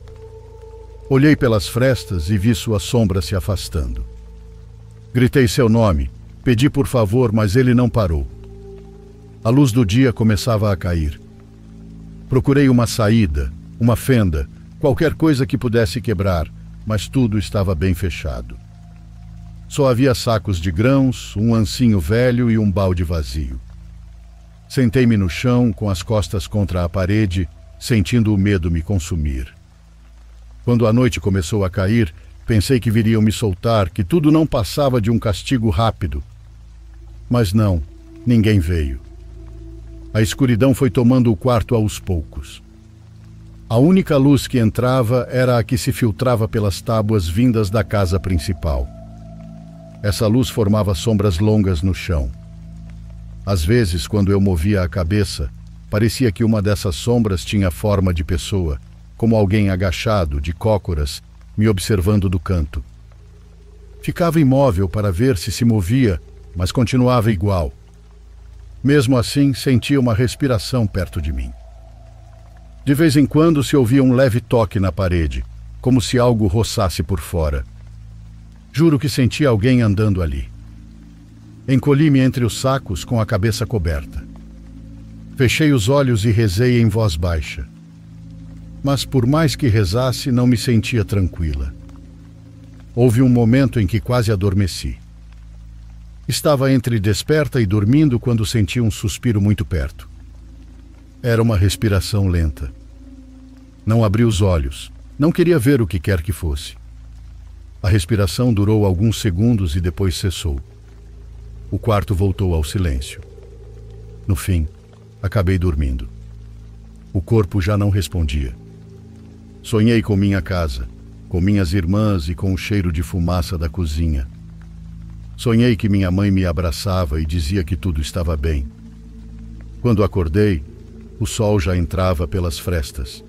Olhei pelas frestas e vi sua sombra se afastando. Gritei seu nome, pedi por favor, mas ele não parou. A luz do dia começava a cair. Procurei uma saída, uma fenda, qualquer coisa que pudesse quebrar, mas tudo estava bem fechado. Só havia sacos de grãos, um ancinho velho e um balde vazio. Sentei-me no chão, com as costas contra a parede, sentindo o medo me consumir. Quando a noite começou a cair, pensei que viriam me soltar, que tudo não passava de um castigo rápido, Mas não, ninguém veio. A escuridão foi tomando o quarto aos poucos. A única luz que entrava era a que se filtrava pelas tábuas vindas da casa principal. Essa luz formava sombras longas no chão. Às vezes, quando eu movia a cabeça, parecia que uma dessas sombras tinha forma de pessoa, como alguém agachado, de cócoras, me observando do canto. Ficava imóvel para ver se movia, mas continuava igual. Mesmo assim, sentia uma respiração perto de mim. De vez em quando se ouvia um leve toque na parede, como se algo roçasse por fora. Juro que senti alguém andando ali. Encolhi-me entre os sacos com a cabeça coberta. Fechei os olhos e rezei em voz baixa. Mas por mais que rezasse, não me sentia tranquila. Houve um momento em que quase adormeci. Estava entre desperta e dormindo quando senti um suspiro muito perto. Era uma respiração lenta. Não abri os olhos. Não queria ver o que quer que fosse. A respiração durou alguns segundos e depois cessou. O quarto voltou ao silêncio. No fim, acabei dormindo. O corpo já não respondia. Sonhei com minha casa, com minhas irmãs e com o cheiro de fumaça da cozinha. Sonhei que minha mãe me abraçava e dizia que tudo estava bem. Quando acordei, o sol já entrava pelas frestas.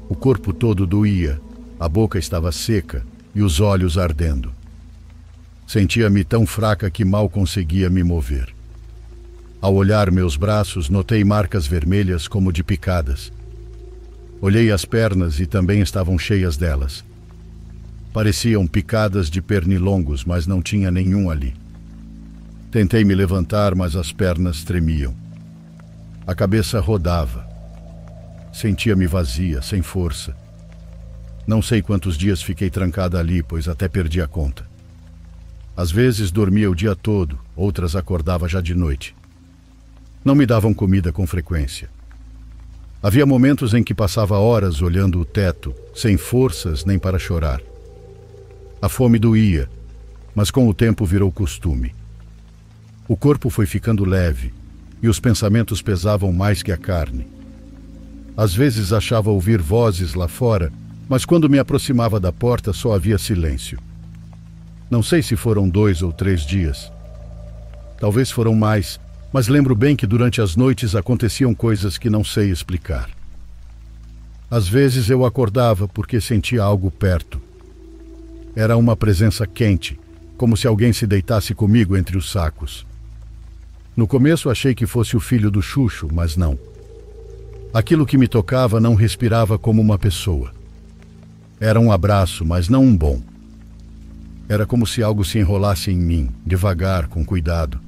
O corpo todo doía, a boca estava seca e os olhos ardendo. Sentia-me tão fraca que mal conseguia me mover. Ao olhar meus braços, notei marcas vermelhas como de picadas. Olhei as pernas e também estavam cheias delas. Pareciam picadas de pernilongos, mas não tinha nenhum ali. Tentei me levantar, mas as pernas tremiam. A cabeça rodava. Sentia-me vazia, sem força. Não sei quantos dias fiquei trancada ali, pois até perdi a conta. Às vezes dormia o dia todo, outras acordava já de noite. Não me davam comida com frequência. Havia momentos em que passava horas olhando o teto, sem forças nem para chorar. A fome doía, mas com o tempo virou costume. O corpo foi ficando leve e os pensamentos pesavam mais que a carne. Às vezes achava ouvir vozes lá fora, mas quando me aproximava da porta só havia silêncio. Não sei se foram 2 ou 3 dias. Talvez foram mais, mas lembro bem que durante as noites aconteciam coisas que não sei explicar. Às vezes eu acordava porque sentia algo perto. Era uma presença quente, como se alguém se deitasse comigo entre os sacos. No começo achei que fosse o filho do Xuxo, mas não. Aquilo que me tocava não respirava como uma pessoa. Era um abraço, mas não um bom. Era como se algo se enrolasse em mim, devagar, com cuidado.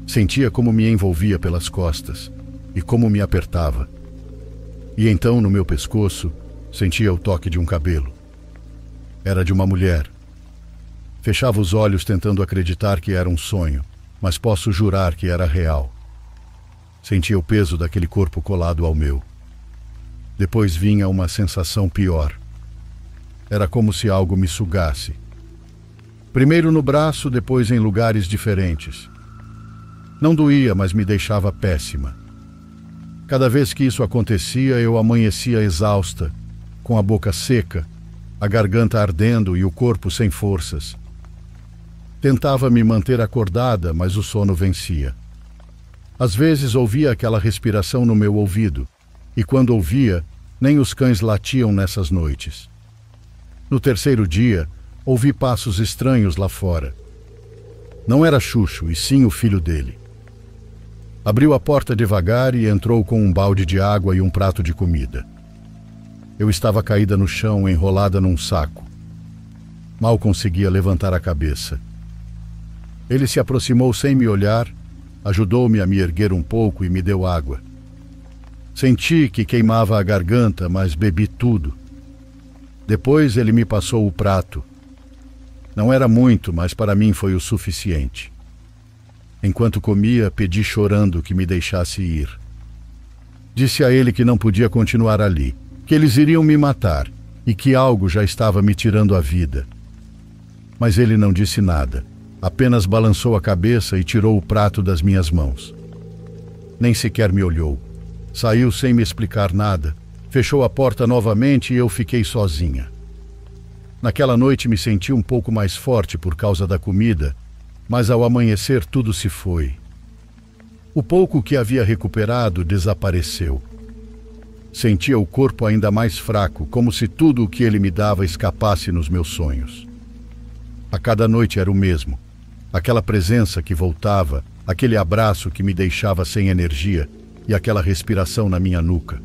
Sentia como me envolvia pelas costas e como me apertava. E então, no meu pescoço, sentia o toque de um cabelo. Era de uma mulher. Fechava os olhos tentando acreditar que era um sonho, mas posso jurar que era real. Sentia o peso daquele corpo colado ao meu. Depois vinha uma sensação pior. Era como se algo me sugasse. Primeiro no braço, depois em lugares diferentes. Não doía, mas me deixava péssima. Cada vez que isso acontecia, eu amanhecia exausta, com a boca seca, a garganta ardendo e o corpo sem forças. Tentava me manter acordada, mas o sono vencia. Às vezes ouvia aquela respiração no meu ouvido, e quando ouvia, nem os cães latiam nessas noites. No terceiro dia, ouvi passos estranhos lá fora. Não era Xuxo, e sim o filho dele. Abriu a porta devagar e entrou com um balde de água e um prato de comida. Eu estava caída no chão, enrolada num saco. Mal conseguia levantar a cabeça. Ele se aproximou sem me olhar, ajudou-me a me erguer um pouco e me deu água. Senti que queimava a garganta, mas bebi tudo. Depois ele me passou o prato. Não era muito, mas para mim foi o suficiente. Enquanto comia, pedi chorando que me deixasse ir. Disse a ele que não podia continuar ali, que eles iriam me matar e que algo já estava me tirando a vida. Mas ele não disse nada, Apenas balançou a cabeça e tirou o prato das minhas mãos. Nem sequer me olhou. Saiu sem me explicar nada. Fechou a porta novamente e eu fiquei sozinha. Naquela noite me senti um pouco mais forte por causa da comida, mas ao amanhecer tudo se foi. O pouco que havia recuperado desapareceu. Sentia o corpo ainda mais fraco, como se tudo o que ele me dava escapasse nos meus sonhos. A cada noite era o mesmo. Aquela presença que voltava, aquele abraço que me deixava sem energia e aquela respiração na minha nuca.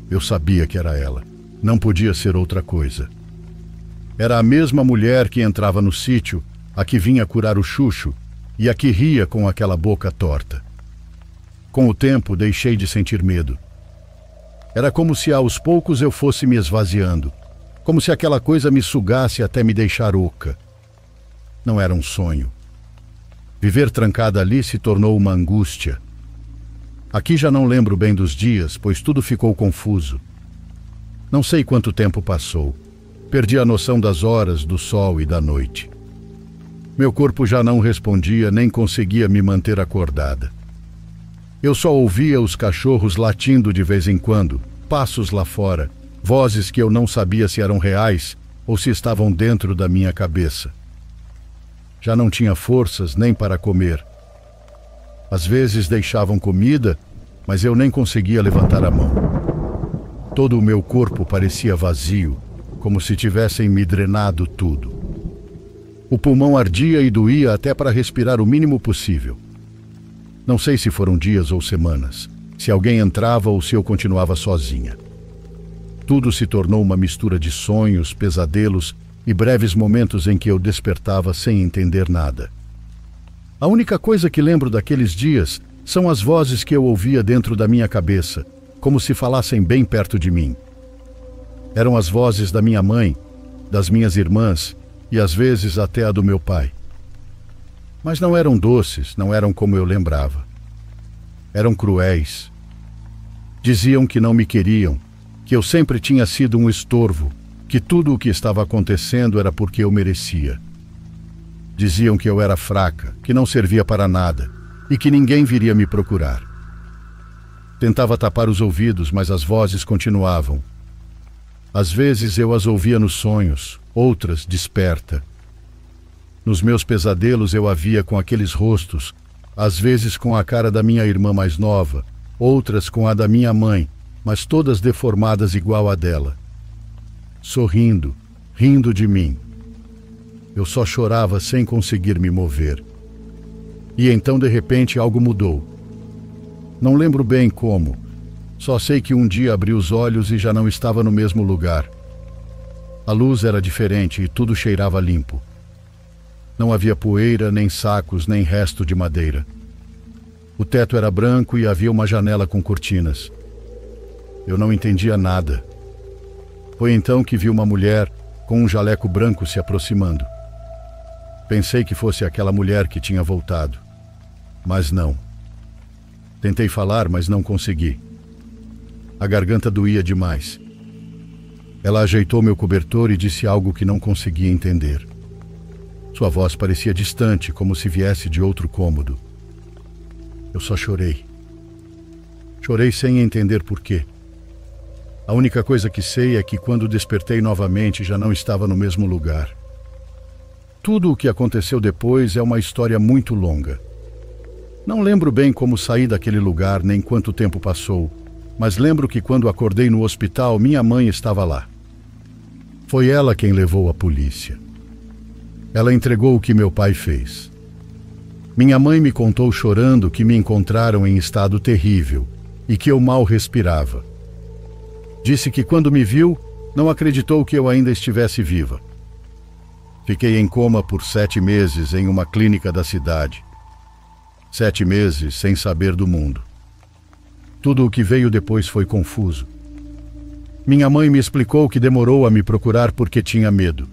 Eu sabia que era ela. Não podia ser outra coisa. Era a mesma mulher que entrava no sítio, a que vinha curar o Xuxo e a que ria com aquela boca torta. Com o tempo, deixei de sentir medo. Era como se aos poucos eu fosse me esvaziando, como se aquela coisa me sugasse até me deixar oca. Não era um sonho. Viver trancada ali se tornou uma angústia. Aqui já não lembro bem dos dias, pois tudo ficou confuso. Não sei quanto tempo passou. Perdi a noção das horas, do sol e da noite. Meu corpo já não respondia, nem conseguia me manter acordada. Eu só ouvia os cachorros latindo de vez em quando, passos lá fora, vozes que eu não sabia se eram reais ou se estavam dentro da minha cabeça. Já não tinha forças nem para comer. Às vezes deixavam comida, mas eu nem conseguia levantar a mão. Todo o meu corpo parecia vazio, como se tivessem me drenado tudo. O pulmão ardia e doía até para respirar o mínimo possível. Não sei se foram dias ou semanas, se alguém entrava ou se eu continuava sozinha. Tudo se tornou uma mistura de sonhos, pesadelos e breves momentos em que eu despertava sem entender nada. A única coisa que lembro daqueles dias são as vozes que eu ouvia dentro da minha cabeça, como se falassem bem perto de mim. Eram as vozes da minha mãe, das minhas irmãs e às vezes até a do meu pai. Mas não eram doces, não eram como eu lembrava. Eram cruéis. Diziam que não me queriam, que eu sempre tinha sido um estorvo, que tudo o que estava acontecendo era porque eu merecia. Diziam que eu era fraca, que não servia para nada e que ninguém viria me procurar. Tentava tapar os ouvidos, mas as vozes continuavam. Às vezes eu as ouvia nos sonhos, outras desperta. Nos meus pesadelos eu a via com aqueles rostos, às vezes com a cara da minha irmã mais nova, outras com a da minha mãe, mas todas deformadas igual a dela. Sorrindo, rindo de mim. Eu só chorava sem conseguir me mover. E então, de repente, algo mudou. Não lembro bem como. Só sei que um dia abri os olhos e já não estava no mesmo lugar. A luz era diferente e tudo cheirava limpo. Não havia poeira, nem sacos, nem resto de madeira. O teto era branco e havia uma janela com cortinas. Eu não entendia nada. Foi então que vi uma mulher com um jaleco branco se aproximando. Pensei que fosse aquela mulher que tinha voltado. Mas não. Tentei falar, mas não consegui. A garganta doía demais. Ela ajeitou meu cobertor e disse algo que não conseguia entender. Sua voz parecia distante, como se viesse de outro cômodo. Eu só chorei. Chorei sem entender por quê. A única coisa que sei é que quando despertei novamente já não estava no mesmo lugar. Tudo o que aconteceu depois é uma história muito longa. Não lembro bem como saí daquele lugar nem quanto tempo passou, mas lembro que quando acordei no hospital, minha mãe estava lá. Foi ela quem levou a polícia. Ela entregou o que meu pai fez. Minha mãe me contou chorando que me encontraram em estado terrível e que eu mal respirava. Disse que quando me viu, não acreditou que eu ainda estivesse viva. Fiquei em coma por 7 meses em uma clínica da cidade. 7 meses sem saber do mundo. Tudo o que veio depois foi confuso. Minha mãe me explicou que demorou a me procurar porque tinha medo.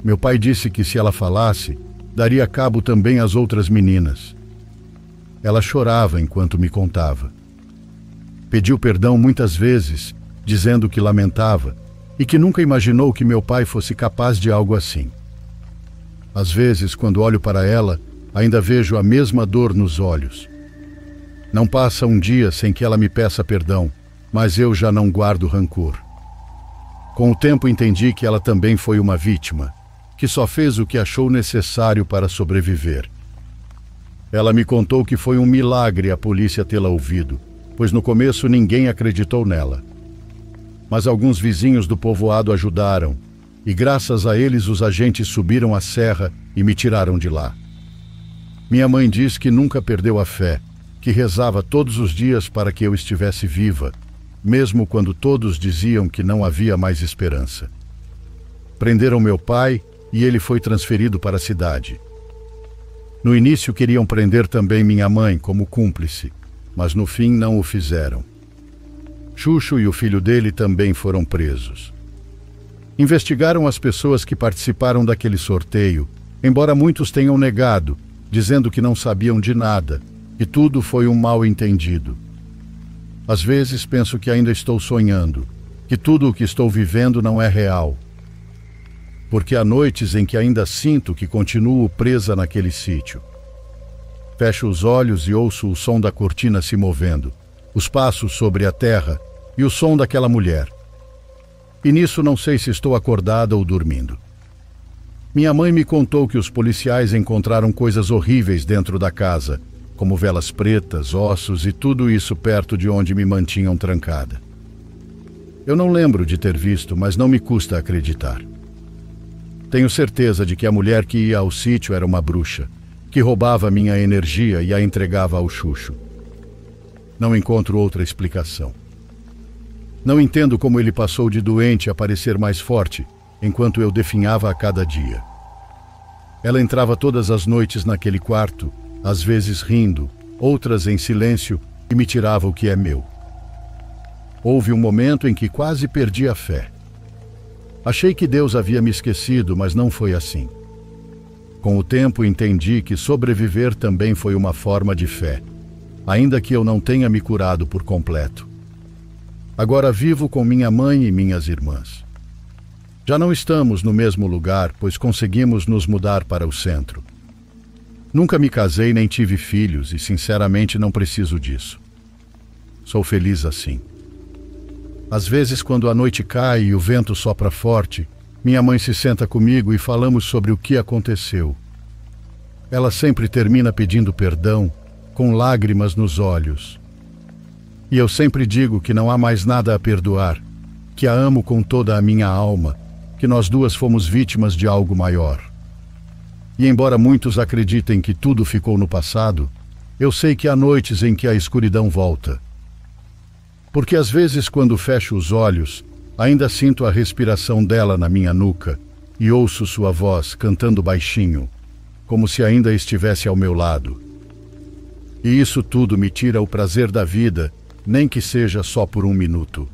Meu pai disse que se ela falasse, daria cabo também às outras meninas. Ela chorava enquanto me contava. Pediu perdão muitas vezes, dizendo que lamentava e que nunca imaginou que meu pai fosse capaz de algo assim. Às vezes, quando olho para ela, ainda vejo a mesma dor nos olhos. Não passa um dia sem que ela me peça perdão, mas eu já não guardo rancor. Com o tempo entendi que ela também foi uma vítima, que só fez o que achou necessário para sobreviver. Ela me contou que foi um milagre a polícia tê-la ouvido, pois no começo ninguém acreditou nela. Mas alguns vizinhos do povoado ajudaram, e graças a eles os agentes subiram a serra e me tiraram de lá. Minha mãe diz que nunca perdeu a fé, que rezava todos os dias para que eu estivesse viva, mesmo quando todos diziam que não havia mais esperança. Prenderam meu pai e ele foi transferido para a cidade. No início queriam prender também minha mãe como cúmplice, mas no fim não o fizeram. Chucho e o filho dele também foram presos. Investigaram as pessoas que participaram daquele sorteio, embora muitos tenham negado, dizendo que não sabiam de nada, que tudo foi um mal-entendido. Às vezes penso que ainda estou sonhando, que tudo o que estou vivendo não é real. Porque há noites em que ainda sinto que continuo presa naquele sítio. Fecho os olhos e ouço o som da cortina se movendo, os passos sobre a terra e o som daquela mulher. E nisso não sei se estou acordada ou dormindo. Minha mãe me contou que os policiais encontraram coisas horríveis dentro da casa, como velas pretas, ossos e tudo isso perto de onde me mantinham trancada. Eu não lembro de ter visto, mas não me custa acreditar. Tenho certeza de que a mulher que ia ao sítio era uma bruxa, que roubava minha energia e a entregava ao Chucho. Não encontro outra explicação. Não entendo como ele passou de doente a parecer mais forte, enquanto eu definhava a cada dia. Ela entrava todas as noites naquele quarto, às vezes rindo, outras em silêncio, e me tirava o que é meu. Houve um momento em que quase perdi a fé. Achei que Deus havia me esquecido, mas não foi assim. Com o tempo entendi que sobreviver também foi uma forma de fé, ainda que eu não tenha me curado por completo. Agora vivo com minha mãe e minhas irmãs. Já não estamos no mesmo lugar, pois conseguimos nos mudar para o centro. Nunca me casei nem tive filhos e, sinceramente, não preciso disso. Sou feliz assim. Às vezes, quando a noite cai e o vento sopra forte, minha mãe se senta comigo e falamos sobre o que aconteceu. Ela sempre termina pedindo perdão, com lágrimas nos olhos. E eu sempre digo que não há mais nada a perdoar, que a amo com toda a minha alma, que nós duas fomos vítimas de algo maior. E embora muitos acreditem que tudo ficou no passado, eu sei que há noites em que a escuridão volta. Porque às vezes, quando fecho os olhos, ainda sinto a respiração dela na minha nuca e ouço sua voz cantando baixinho, como se ainda estivesse ao meu lado. E isso tudo me tira o prazer da vida, nem que seja só por um minuto.